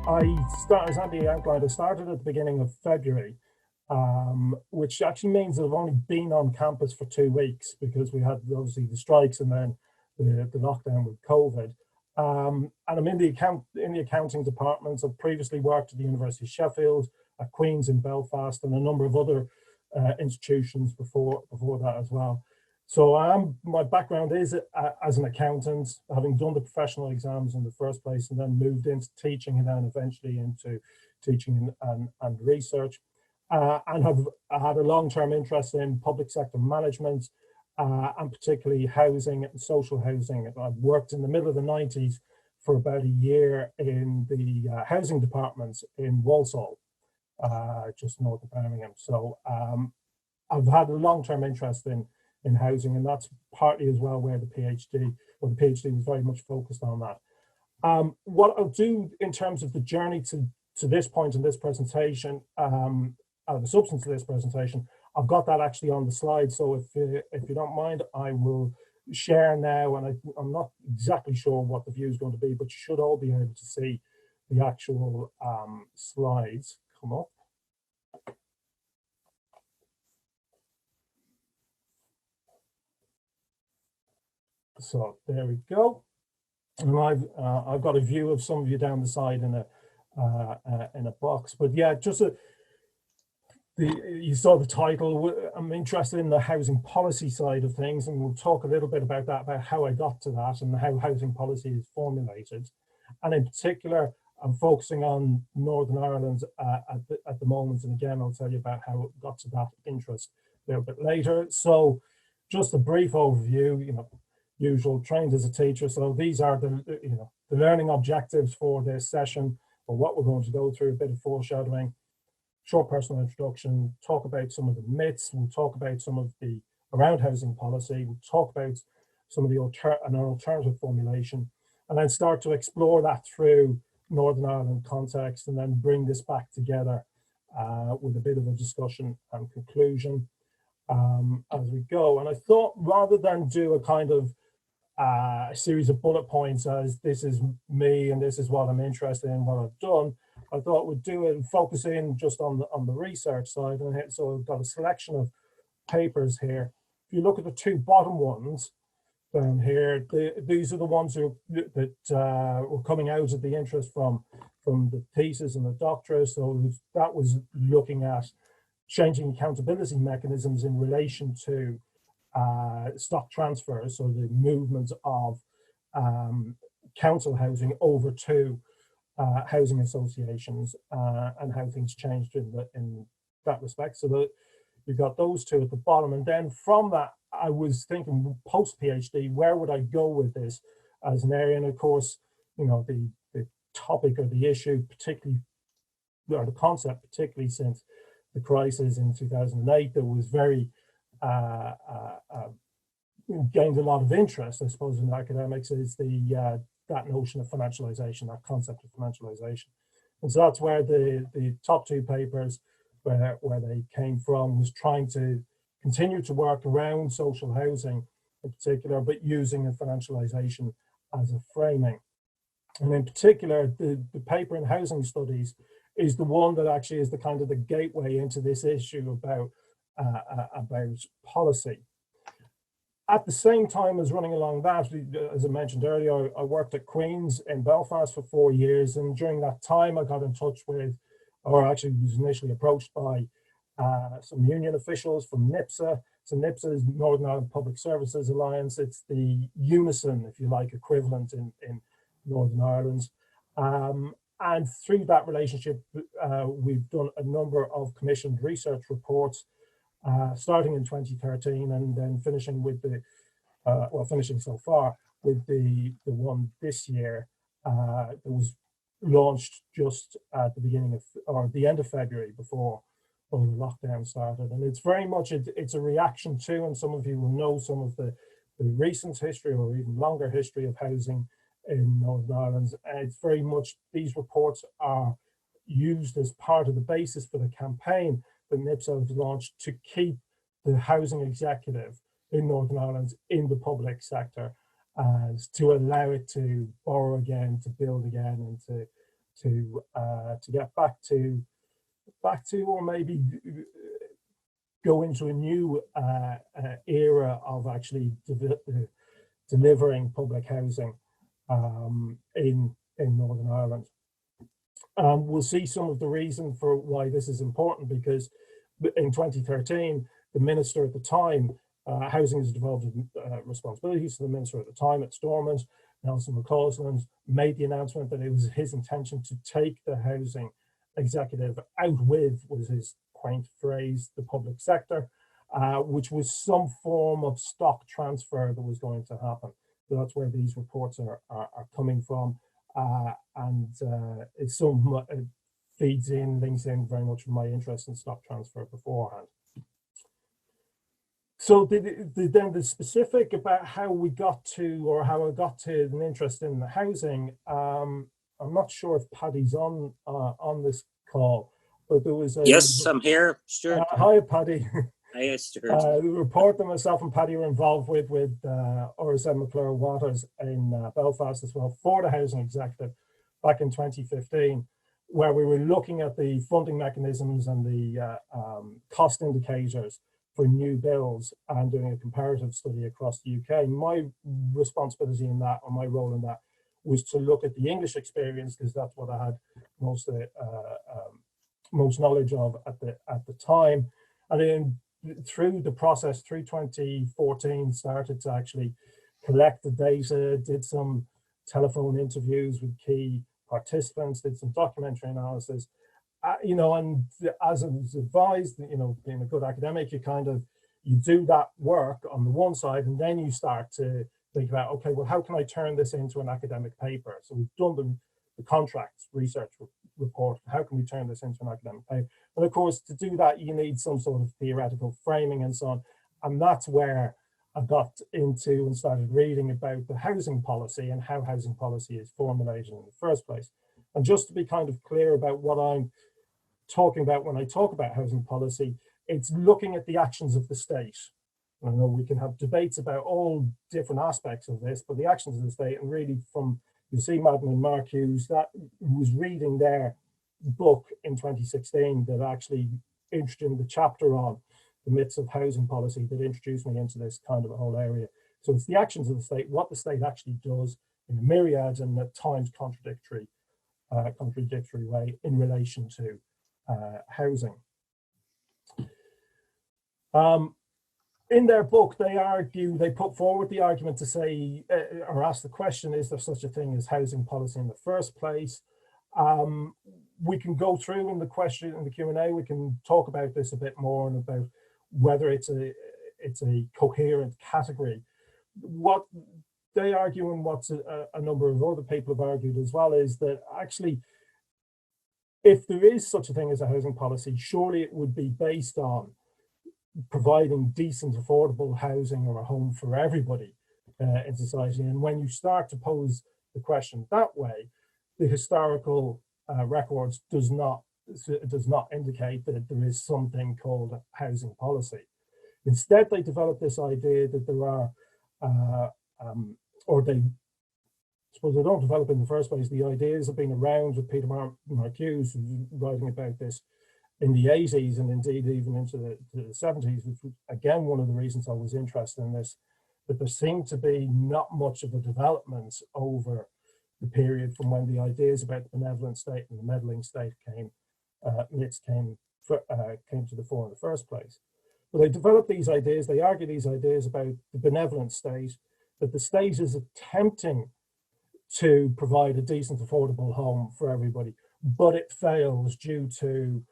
as Andy outlined, I started at the beginning of February, which actually means that I've only been on campus for 2 weeks because we had obviously the strikes and then the lockdown with COVID. And I'm in the accounting department. I've previously worked at the University of Sheffield, at Queen's in Belfast, and a number of other institutions before that as well. So my background is as an accountant, having done the professional exams in the first place and then moved into teaching and then eventually into teaching and research, and have had a long-term interest in public sector management, and particularly housing and social housing. I've worked in the middle of the 90s for about a year in the housing department in Walsall, just north of Birmingham. So I've had a long-term interest in housing, and that's partly as well where the PhD was very much focused on that. What I'll do in terms of the journey to this point in this presentation, the substance of this presentation, I've got that actually on the slide. So if you don't mind, I will share now, and I'm not exactly sure what the view is going to be, but you should all be able to see the actual slides come up. So there we go. And I've got a view of some of you down the side in a box. But yeah, just you saw the title. I'm interested in the housing policy side of things, and we'll talk a little bit about that, about how I got to that and how housing policy is formulated. And in particular, I'm focusing on Northern Ireland at the moment. And again, I'll tell you about how it got to that interest a little bit later. So just a brief overview, usual, trained as a teacher. So these are the learning objectives for this session, or what we're going to go through, a bit of foreshadowing, short personal introduction, talk about some of the myths, we'll talk about some of the around housing policy, we'll talk about some of the alternative formulation, and then start to explore that through Northern Ireland context, and then bring this back together with a bit of a discussion and conclusion as we go. And I thought, rather than do a kind of a series of bullet points as this is me and this is what I'm interested in, what I've done, I thought we'd do it and focus in just on the research side. And so I've got a selection of papers here. If you look at the two bottom ones down here, these are the ones that were coming out of the interest from the thesis and the doctorate. So that was looking at changing accountability mechanisms in relation to stock transfers, so the movement of council housing over to housing associations, and how things changed in that respect. So that you've got those two at the bottom, and then from that, I was thinking post PhD, where would I go with this as an area? And of course, the topic or the issue, particularly, or the concept, particularly since the crisis in 2008, that was very gained a lot of interest, I suppose, in academics, is the that notion of financialization, that concept of financialization. And so that's where the top two papers, where they came from, was trying to continue to work around social housing in particular, but using a financialization as a framing. And in particular, the paper in housing studies is the one that actually is the kind of the gateway into this issue about policy. At the same time as running along that, as I mentioned earlier, I worked at Queen's in Belfast for 4 years, and during that time I got in touch with, or actually was initially approached by some union officials from NIPSA. So NIPSA is Northern Ireland Public Services Alliance. It's the Unison, if you like, equivalent in Northern Ireland. And through that relationship, we've done a number of commissioned research reports, starting in 2013 and then finishing with finishing so far with the one this year that was launched just at the beginning of, or the end of February, before all the lockdown started. And it's very much, it's a reaction to, and some of you will know some of the recent history or even longer history of housing in Northern Ireland. And it's very much, these reports are used as part of the basis for the campaign that NIPSA has launched to keep the housing executive in Northern Ireland in the public sector, and to allow it to borrow again, to build again, and to get back to or maybe go into a new era of actually delivering public housing in Northern Ireland. We'll see some of the reason for why this is important, because in 2013, the minister at the time, housing has devolved responsibilities to the minister at the time at Stormont, Nelson McCausland, made the announcement that it was his intention to take the housing executive out with, was his quaint phrase, the public sector, which was some form of stock transfer that was going to happen. So that's where these reports are coming from. And it feeds in, links in very much with my interest in stock transfer beforehand. So then the specific about how we got to, or how I got to an interest in the housing, I'm not sure if Paddy's on this call, but there was a... Yes, I'm here, Stuart. Hi, Paddy. Hi, Stuart. The report that myself and Paddy were involved with RSM McClure Waters in Belfast as well, for the housing executive back in 2015, where we were looking at the funding mechanisms and the cost indicators for new builds and doing a comparative study across the UK. My responsibility in that, or my role in that, was to look at the English experience, because that's what I had most knowledge of at the time. And then through the process, through 2014, started to actually collect the data, did some telephone interviews with key participants, did some documentary analysis, and as I was advised, being a good academic, you do that work on the one side, and then you start to think about, okay, well, how can I turn this into an academic paper? So we've done the contracts research report. How can we turn this into an academic paper? And of course, to do that, you need some sort of theoretical framing and so on. And that's where I got into and started reading about the housing policy and how housing policy is formulated in the first place. And just to be kind of clear about what I'm talking about when I talk about housing policy, it's looking at the actions of the state. I know we can have debates about all different aspects of this, but the actions of the state, and really from, you see Madeline Mark Hughes, that was reading their book in 2016 that actually introduced the chapter on the myths of housing policy that introduced me into this kind of a whole area. So it's the actions of the state, what the state actually does in a myriad and at times contradictory way in relation to housing. In their book, they put forward the argument to say, or ask the question, is there such a thing as housing policy in the first place? We can go through in the question, in the Q&A, we can talk about this a bit more and about whether it's a coherent category. What they argue, and what a number of other people have argued as well, is that actually, if there is such a thing as a housing policy, surely it would be based on providing decent, affordable housing or a home for everybody in society. And when you start to pose the question that way, the historical records does not indicate that there is something called housing policy. Instead, they developed this idea that there are, suppose they don't develop in the first place. The ideas have been around with Peter Mark Hughes writing about this in the 80s and indeed even into the 70s, which was again one of the reasons I was interested in this, that there seemed to be not much of a development over the period from when the ideas about the benevolent state and the meddling state myths came to the fore in the first place. But they developed these ideas, they argue these ideas about the benevolent state, that the state is attempting to provide a decent, affordable home for everybody, but it fails due to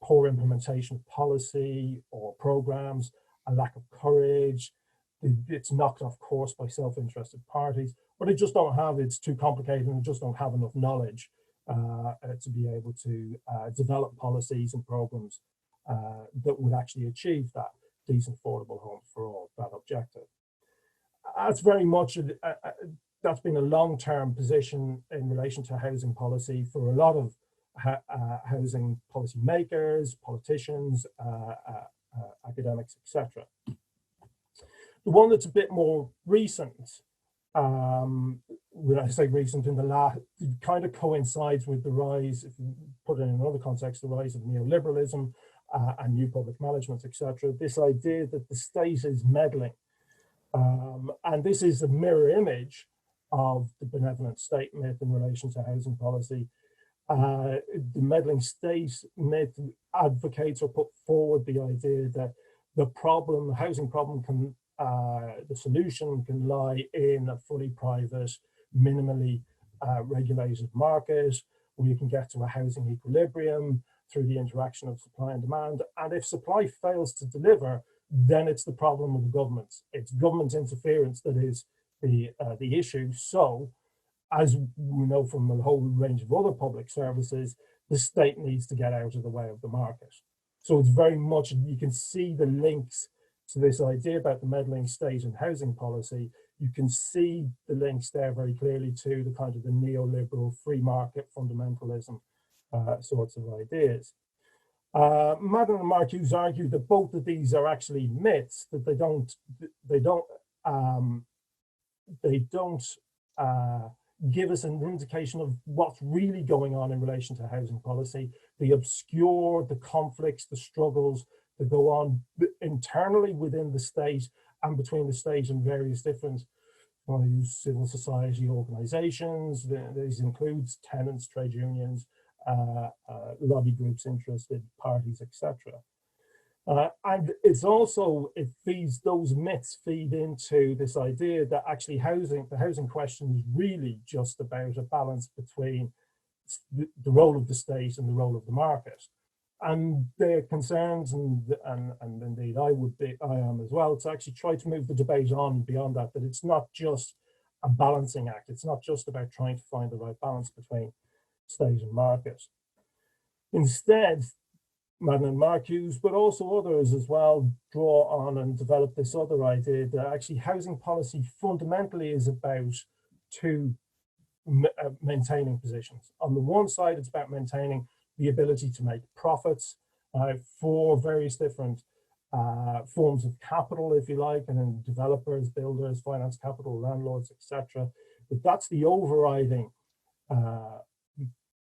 poor implementation of policy or programs, a lack of courage. It's knocked off course by self-interested parties, but it's too complicated and just don't have enough knowledge to be able to develop policies and programs that would actually achieve that decent, affordable home for all, that objective. That's very much, that's been a long-term position in relation to housing policy for a lot of housing policy makers, politicians, academics, etc. The one that's a bit more recent when I say recent, in the last, it kind of coincides with the rise, if you put it in another context, the rise of neoliberalism and new public management, etc. This idea that the state is meddling. And this is a mirror image of the benevolent state myth in relation to housing policy. The meddling state myth advocates or put forward the idea that the housing problem the solution can lie in a fully private, minimally regulated market, where you can get to a housing equilibrium through the interaction of supply and demand. And if supply fails to deliver, then it's the problem of the government. It's government interference that is the issue. So, as we know from a whole range of other public services, the state needs to get out of the way of the market. So it's very much, you can see the links to this idea about the meddling state and housing policy. You can see the links there very clearly to the kind of the neoliberal free market fundamentalism sorts of ideas. Maddern and Marcuse argue that both of these are actually myths, that they don't give us an indication of what's really going on in relation to housing policy. They obscure the conflicts, the struggles that go on internally within the state and between the state and various different civil society organizations. These includes tenants, trade unions, lobby groups, interested parties, etc. And it's also, those myths feed into this idea that actually the housing question is really just about a balance between the role of the state and the role of the market. And their concerns, and indeed I am as well, to actually try to move the debate on beyond that, that it's not just a balancing act. It's not just about trying to find the right balance between state and market. Instead, Maddern and Marcuse, but also others as well, draw on and develop this other idea that actually housing policy fundamentally is about maintaining positions. On the one side, it's about maintaining the ability to make profits for various different forms of capital, if you like, and then developers, builders, finance capital, landlords, etc. But that's the overriding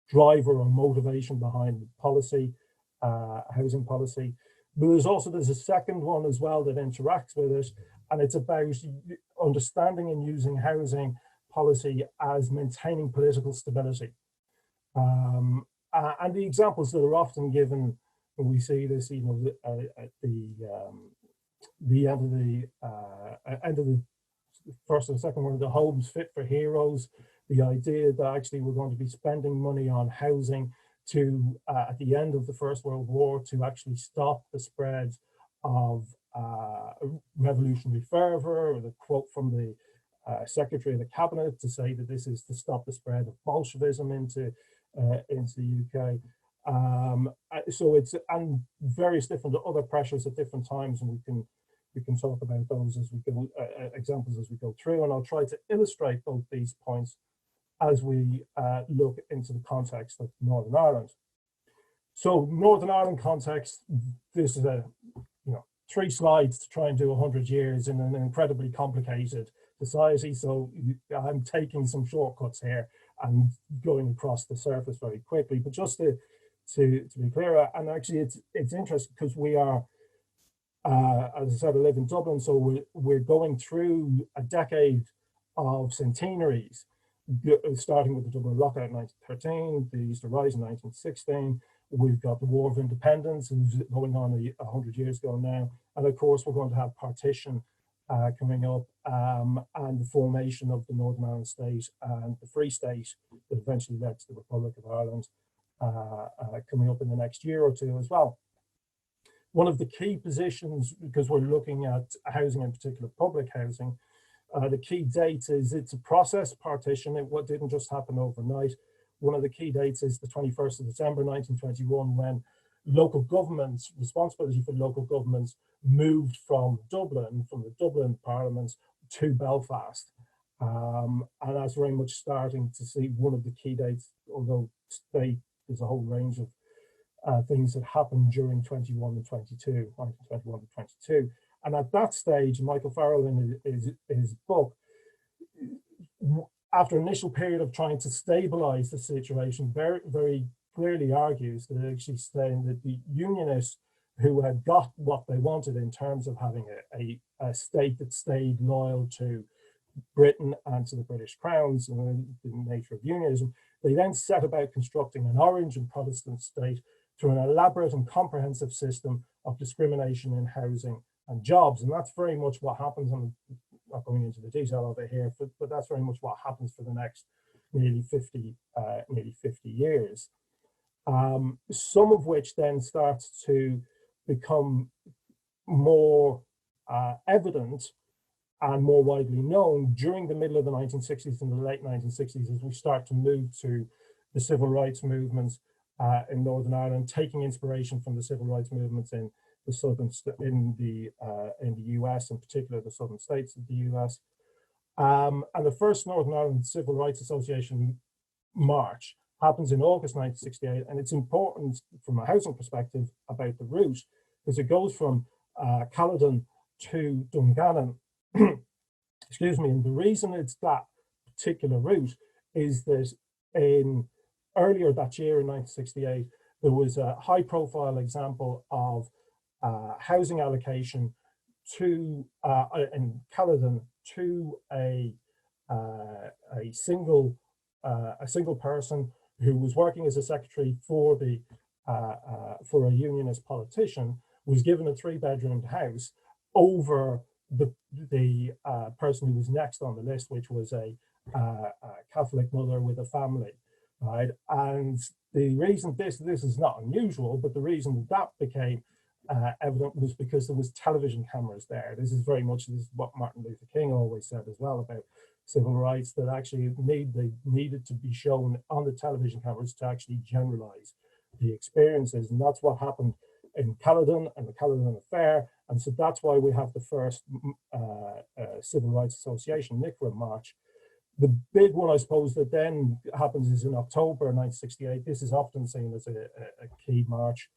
driver or motivation behind the policy, housing policy. But there's a second one as well that interacts with it, and it's about understanding and using housing policy as maintaining political stability. And the examples that are often given when we see this, at the end of the First and Second World, the homes fit for heroes, the idea that actually we're going to be spending money on housing to, at the end of the First World War, to actually stop the spread of revolutionary fervor, or the quote from the Secretary of the Cabinet to say that this is to stop the spread of Bolshevism into the UK. So it's, and various different other pressures at different times, and we can talk about those as we go, examples as we go through, and I'll try to illustrate both these points as we look into the context of Northern Ireland. So Northern Ireland context, this is 3 slides to try and do 100 years in an incredibly complicated society. So I'm taking some shortcuts here and going across the surface very quickly. But just to be clear, and actually it's interesting because we are, as I said, I live in Dublin, so we're going through a decade of centenaries, starting with the Dublin lockout in 1913, the Easter Rise in 1916. We've got the War of Independence, who's going on 100 years ago now. And of course, we're going to have partition coming up, and the formation of the Northern Ireland state and the Free State that eventually led to the Republic of Ireland coming up in the next year or two as well. One of the key positions, because we're looking at housing, in particular public housing, the key date is it's a process, partition. It didn't just happen overnight. One of the key dates is the 21st of December 1921, when local governments, responsibility for local governments, moved from Dublin, from the Dublin Parliament to Belfast. And that's very much starting to see one of the key dates, although there's a whole range of things that happened during 1921 to 22. And at that stage, Michael Farrell in his book after an initial period of trying to stabilize the situation, very, very clearly argues that actually saying that the unionists who had got what they wanted in terms of having a state that stayed loyal to Britain and to the British crowns and the nature of unionism, they then set about constructing an Orange and Protestant state through an elaborate and comprehensive system of discrimination in housing and jobs. And that's very much what happens. I'm not going into the detail of it here, but that's very much what happens for the next nearly 50 years. Some of which then starts to become more evident and more widely known during the middle of the 1960s and the late 1960s, as we start to move to the civil rights movements in Northern Ireland, taking inspiration from the civil rights movements in the US, in particular the southern states of the US. And the first Northern Ireland Civil Rights Association march happens in August 1968, and it's important from a housing perspective about the route, because it goes from Caledon to Dungannon. Excuse me, and the reason it's that particular route is that earlier that year in 1968, there was a high-profile example of housing allocation to in Caledon to a single person who was working as a secretary for a unionist politician, was given a 3-bedroomed house over the person who was next on the list, which was a Catholic mother with a family, right? And the reason this is not unusual, but the reason that became evident was because there was television cameras there. This is what Martin Luther King always said as well about civil rights, that actually they needed to be shown on the television cameras to actually generalize the experiences. And that's what happened in Caledon and the Caledon Affair. And so that's why we have the first Civil Rights Association, NICRA march. The big one, I suppose, that then happens is in October 1968. This is often seen as a key march.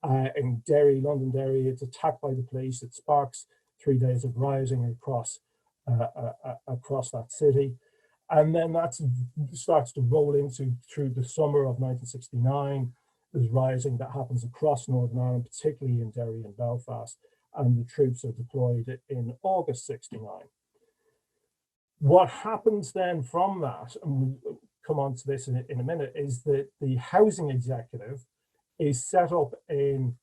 In Derry, Londonderry, it's attacked by the police. It sparks 3 days of rioting across that city. And then that starts to roll through the summer of 1969. There's rioting that happens across Northern Ireland, particularly in Derry and Belfast, and the troops are deployed in August 69. What happens then from that, and we'll come on to this in a minute, is that the housing executive is set up in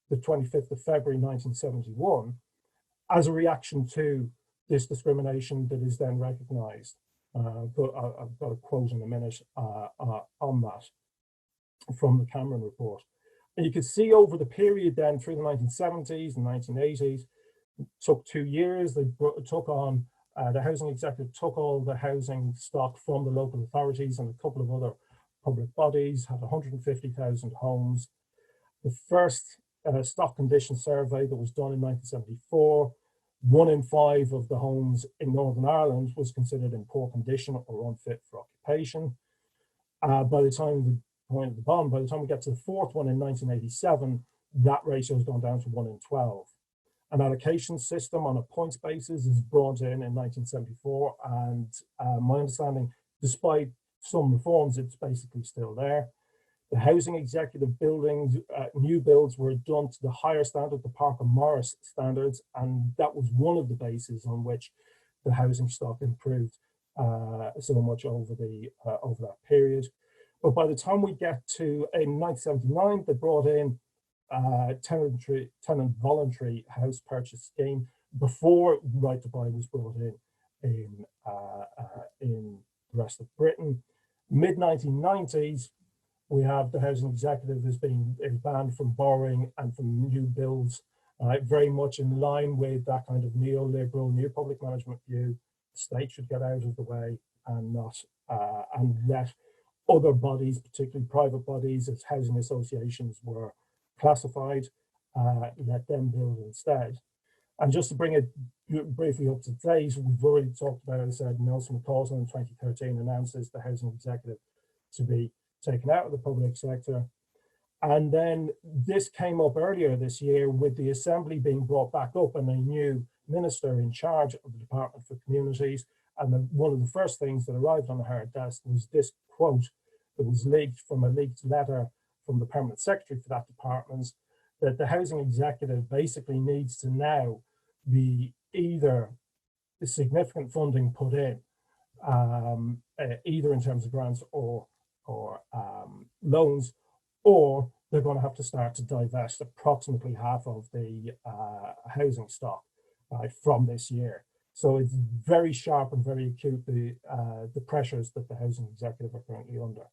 the 25th of February 1971 as a reaction to this discrimination that is then recognised. I've got a quote in a minute on that from the Cameron report. And you can see over the period then through the 1970s and 1980s, it took 2 years, they took on, the housing executive took all the housing stock from the local authorities and a couple of other public bodies, had 150,000 homes. The first stock condition survey that was done in 1974, 1 in 5 of the homes in Northern Ireland was considered in poor condition or unfit for occupation. By the time we get to the fourth one in 1987, that ratio has gone down to 1 in 12. An allocation system on a points basis is brought in 1974, and my understanding, despite some reforms, it's basically still there. The housing executive buildings, new builds were done to the higher standard, the Parker Morris standards, and that was one of the bases on which the housing stock improved so much over that period. But by the time we get to in 1979, they brought in tenant voluntary house purchase scheme before right to buy was brought in the rest of Britain. Mid 1990s, we have the housing executive is banned from borrowing and from new builds, very much in line with that kind of neoliberal, new public management view. The state should get out of the way and not and let other bodies, particularly private bodies, as housing associations were classified, let them build instead. And just to bring it briefly up to date, we've already talked about, as I said, Nelson McCausland in 2013 announces the housing executive to be taken out of the public sector. And then this came up earlier this year with the Assembly being brought back up and a new minister in charge of the Department for Communities, And one of the first things that arrived on her desk was this quote that was leaked from a leaked letter from the permanent secretary for that department, that the housing executive basically needs to now be either significant funding put in, either in terms of grants or loans, or they're going to have to start to divest approximately half of the housing stock from this year. So it's very sharp and very acute, the pressures that the housing executive are currently under.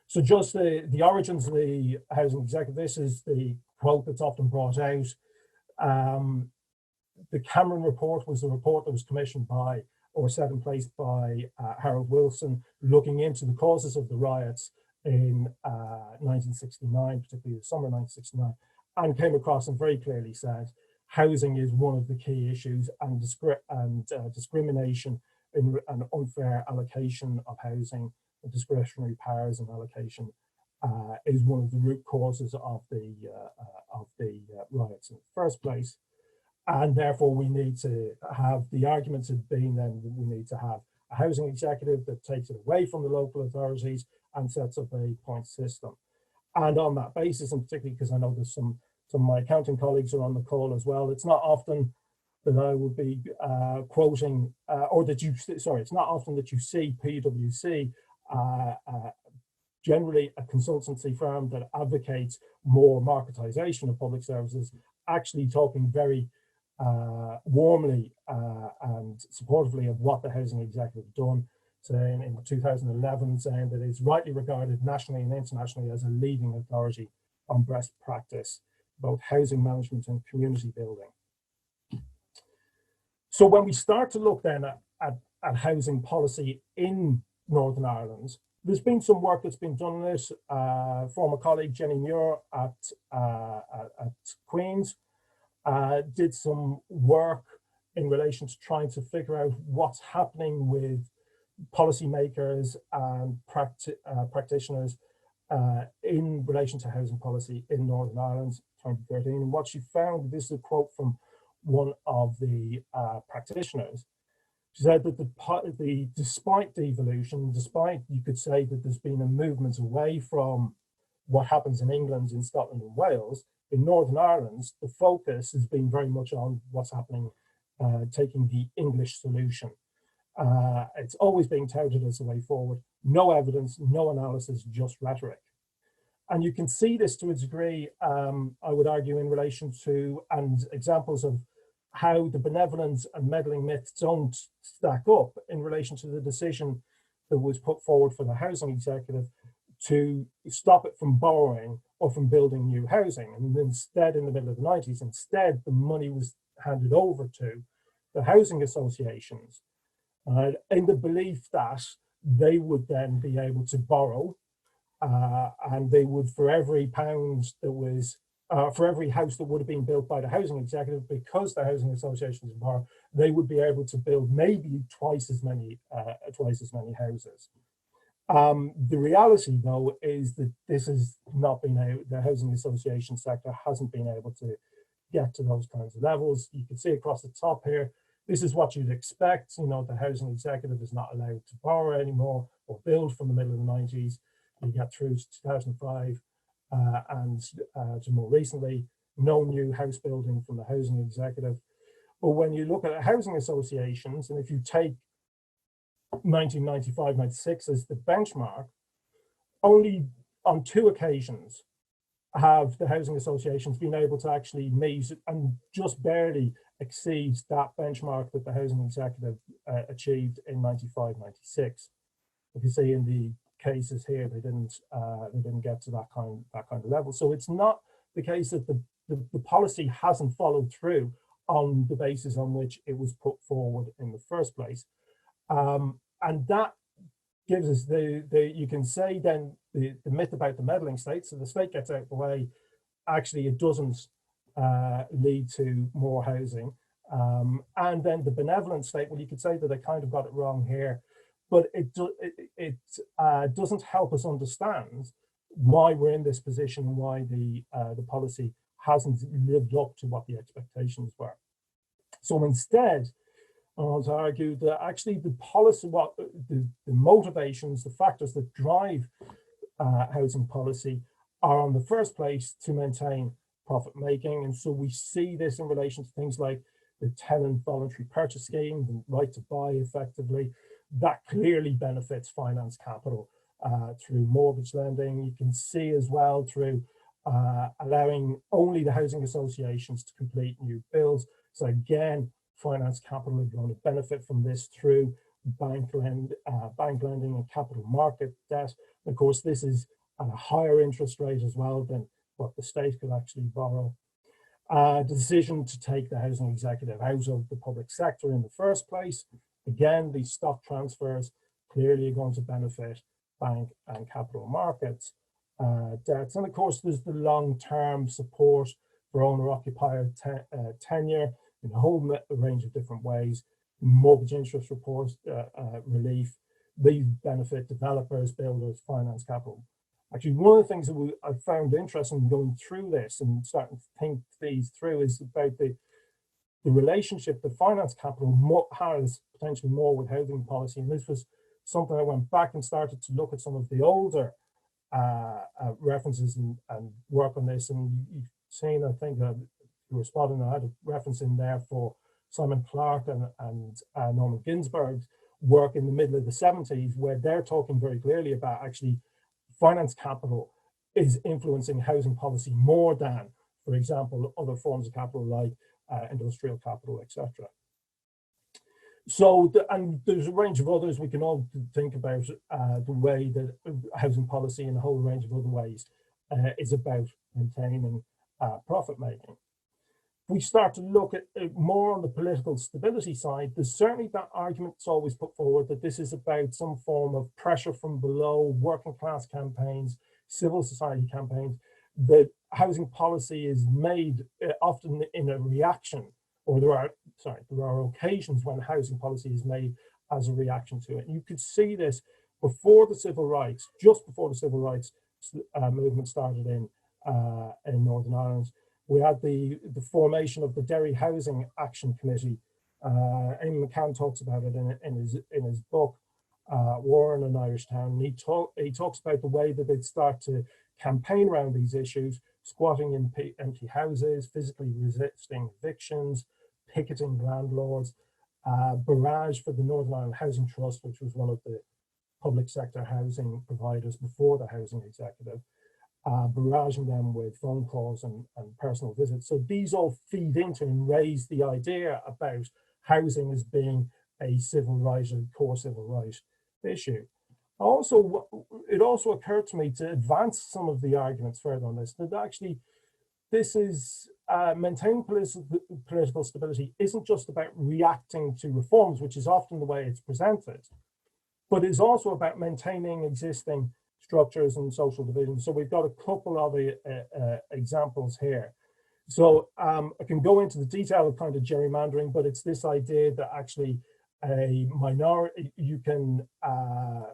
So just the origins of the housing executive, this is the quote that's often brought out. The Cameron report was a report that was commissioned by or set in place by Harold Wilson, looking into the causes of the riots in 1969, particularly the summer 1969, and came across and very clearly said housing is one of the key issues, and discrimination in an unfair allocation of housing, discretionary powers and allocation is one of the root causes of the riots in the first place. And therefore, we need to have, the arguments have been then that we need to have a housing executive that takes it away from the local authorities and sets up a point system. And on that basis, and particularly because I know there's some of my accounting colleagues are on the call as well, it's not often that I would be quoting, it's not often that you see PwC, generally a consultancy firm that advocates more marketization of public services, actually talking very warmly and supportively of what the housing executive done, saying in 2011, saying that it's rightly regarded nationally and internationally as a leading authority on best practice, both housing management and community building. So when we start to look then at housing policy in Northern Ireland, there's been some work that's been done on this. Former colleague Jenny Muir at Queen's did some work in relation to trying to figure out what's happening with policymakers and practitioners in relation to housing policy in Northern Ireland 2013. And what she found, this is a quote from one of the practitioners. She said that despite devolution, despite you could say that there's been a movement away from what happens in England, in Scotland and Wales, in Northern Ireland, the focus has been very much on what's happening, taking the English solution. It's always being touted as a way forward. No evidence, no analysis, just rhetoric. And you can see this to a degree, I would argue, in relation to, and examples of how the benevolent and meddling myths don't stack up in relation to the decision that was put forward for the housing executive to stop it from borrowing or from building new housing. And instead, in the middle of the 90s, instead the money was handed over to the housing associations in the belief that they would then be able to borrow and they would, for every pound that was, for every house that would have been built by the housing executive, because the housing associations borrow, they would be able to build maybe twice as many houses. The reality, though, is that this has not been the housing association sector hasn't been able to get to those kinds of levels. You can see across the top here, this is what you'd expect. You know, the housing executive is not allowed to borrow anymore or build from the middle of the 90s. You get through to 2005 and to more recently, no new house building from the housing executive. But when you look at housing associations, and if you take 1995, 96 as the benchmark, only on 2 occasions have the housing associations been able to actually meet and just barely exceed that benchmark that the housing executive achieved in 95, 96. If you see in the cases here, they didn't get to that kind of level. So it's not the case that the policy hasn't followed through on the basis on which it was put forward in the first place. And that gives us you can say then the myth about the meddling state. So the state gets out of the way, actually it doesn't lead to more housing. And then the benevolent state, well, you could say that they kind of got it wrong here, but it doesn't help us understand why we're in this position and why the policy hasn't lived up to what the expectations were. So instead, I want to argue that actually the policy, the motivations, the factors that drive housing policy are on the first place to maintain profit making. And so we see this in relation to things like the tenant voluntary purchase scheme, the right to buy effectively. That clearly benefits finance capital through mortgage lending. You can see as well through allowing only the housing associations to complete new builds. So again, finance capital are going to benefit from this through bank lending and capital market debt. Of course, this is at a higher interest rate as well than what the state could actually borrow. The decision to take the housing executive out of the public sector in the first place, again, these stock transfers clearly are going to benefit bank and capital markets debts. And of course, there's the long-term support for owner-occupier tenure in a whole range of different ways. Mortgage interest reports relief. These benefit developers, builders, finance capital. Actually, one of the things that I found interesting going through this and starting to think these through is about the relationship that finance capital has potentially more with housing policy. And this was something I went back and started to look at some of the older references and work on this. And you've seen, I think, you were spotting, I had a reference in there for Simon Clark and Norman Ginsberg's work in the middle of the 70s, where they're talking very clearly about actually finance capital is influencing housing policy more than, for example, other forms of capital like industrial capital, etc. So, and there's a range of others we can all think about the way that housing policy in a whole range of other ways is about maintaining profit making. We start to look at more on the political stability side. There's certainly that argument that's always put forward that this is about some form of pressure from below, working class campaigns, civil society campaigns, that housing policy is made often in a reaction, or there are occasions when housing policy is made as a reaction to it. And you could see this before the civil rights, just before the civil rights movement started in Northern Ireland. We had the formation of the Derry Housing Action Committee. Eamon McCann talks about it in his book, War in an Irish Town. And he talks about the way that they'd start to campaign around these issues, squatting in empty houses, physically resisting evictions, picketing landlords, barrage for the Northern Ireland Housing Trust, which was one of the public sector housing providers before the housing executive. Barraging them with phone calls and personal visits. So these all feed into and raise the idea about housing as being a civil right and core civil right issue. Also, it also occurred to me to advance some of the arguments further on this, that actually this is maintaining political stability isn't just about reacting to reforms, which is often the way it's presented, but is also about maintaining existing structures and social divisions. So we've got a couple of examples here. So I can go into the detail of kind of gerrymandering, but it's this idea that actually a minority, you can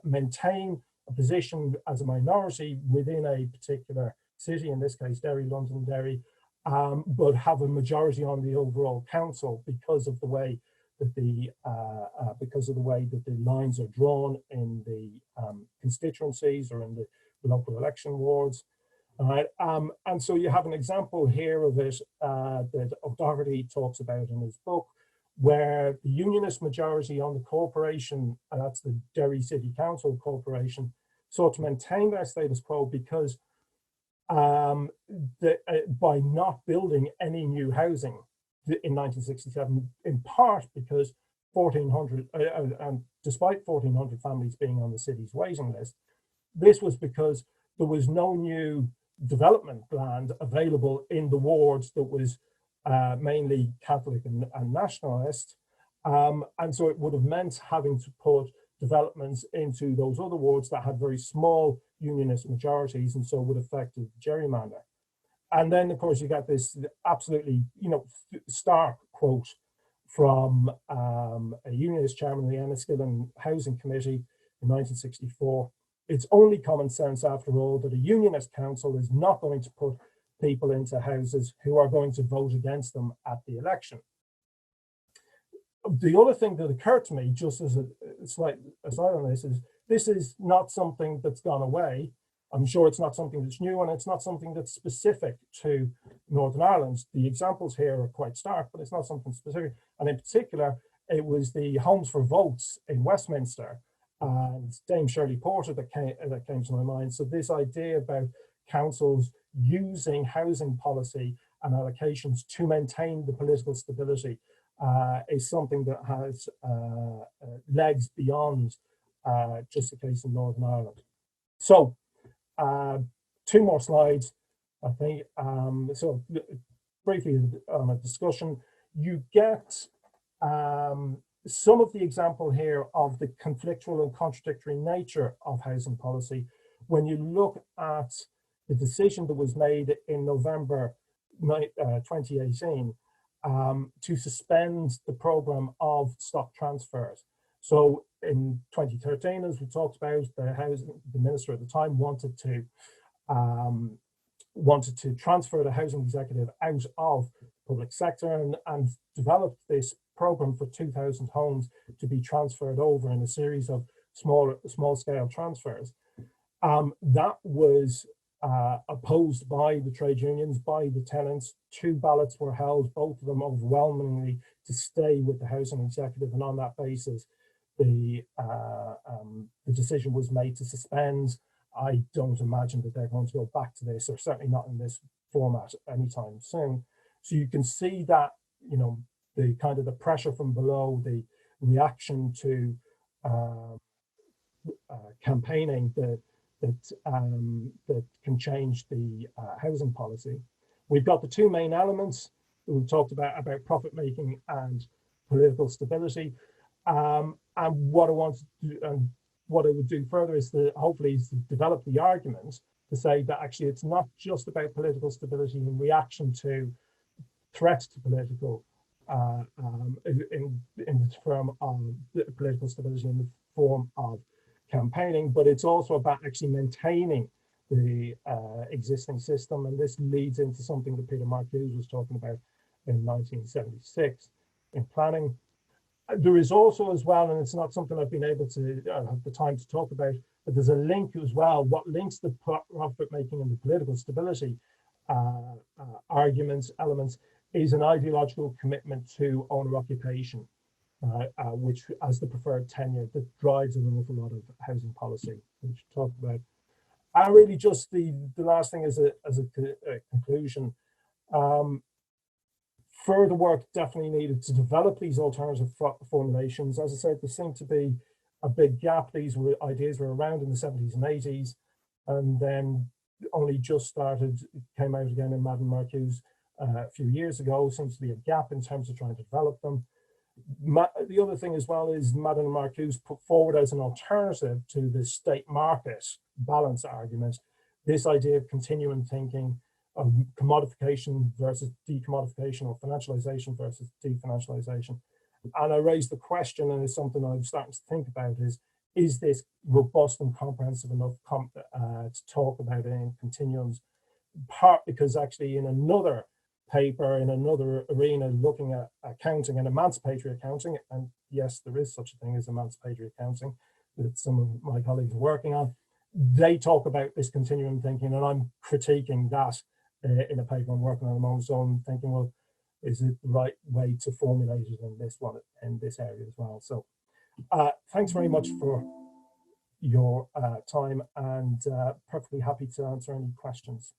maintain a position as a minority within a particular city, in this case Derry, London, Derry, but have a majority on the overall council because of the way that the lines are drawn in the constituencies or in the local election wards. All right, and so you have an example here of it that O'Doherty talks about in his book, where the unionist majority on the corporation, and that's the Derry City Council Corporation, sought to maintain their status quo because by not building any new housing in 1967, in part because 1,400, and despite 1,400 families being on the city's waiting list, this was because there was no new development land available in the wards that was mainly Catholic and nationalist. And so it would have meant having to put developments into those other wards that had very small unionist majorities, and so would affect the gerrymander. And then, of course, you got this absolutely, stark quote from a unionist chairman of the Enniskillen Housing Committee in 1964. It's only common sense, after all, that a unionist council is not going to put people into houses who are going to vote against them at the election. the other thing that occurred to me, just as a slight aside on this is not something that's gone away. I'm sure it's not something that's new, and it's not something that's specific to Northern Ireland. The examples here are quite stark, but it's not something specific. And in particular, it was the Homes for Votes in Westminster and Dame Shirley Porter that came to my mind. So this idea about councils using housing policy and allocations to maintain the political stability is something that has legs beyond just the case in Northern Ireland. So, two more slides, I think. So briefly on a discussion, you get some of the example here of the conflictual and contradictory nature of housing policy. When you look at the decision that was made in November 2018 to suspend the programme of stock transfers. So in 2013, as we talked about, the minister at the time wanted to transfer the housing executive out of the public sector and developed this programme for 2,000 homes to be transferred over in a series of small scale transfers. That was opposed by the trade unions, by the tenants. 2 ballots were held, both of them overwhelmingly to stay with the housing executive, and on that basis, the decision was made to suspend. I don't imagine that they're going to go back to this, or certainly not in this format anytime soon. So you can see that, the kind of the pressure from below, the reaction to campaigning that can change the housing policy. We've got the 2 main elements that we've talked about profit making and political stability. And what I want to do, and what I would do further is hopefully to develop the argument to say that actually it's not just about political stability in reaction to threats to political in the form of political stability in the form of campaigning, but it's also about actually maintaining the existing system. And this leads into something that Peter Marcuse was talking about in 1976 in planning. There is also as well, and it's not something I've been able to have the time to talk about, but there's a link as well. What links the profit making and the political stability elements is an ideological commitment to owner occupation, which as the preferred tenure that drives an awful lot of housing policy, which we talked about. And really just the last thing as a conclusion, further work definitely needed to develop these alternative formulations. As I said, there seemed to be a big gap. These ideas were around in the 70s and 80s, and then only just came out again in Madden Marcuse a few years ago. Seems to be a gap in terms of trying to develop them. The other thing as well is Madden Marcuse put forward as an alternative to the state market balance argument, this idea of continuum thinking, of commodification versus decommodification, or financialization versus definancialization. And I raised the question, and it's something I'm starting to think about, is this robust and comprehensive enough to talk about it in continuums? Part because actually in another paper, in another arena, looking at accounting and emancipatory accounting, and yes, there is such a thing as emancipatory accounting that some of my colleagues are working on, they talk about this continuum thinking, and I'm critiquing that in a paper I'm working on at the moment. So I'm thinking, well, is it the right way to formulate it in this one, in this area as well? So thanks very much for your time, and perfectly happy to answer any questions.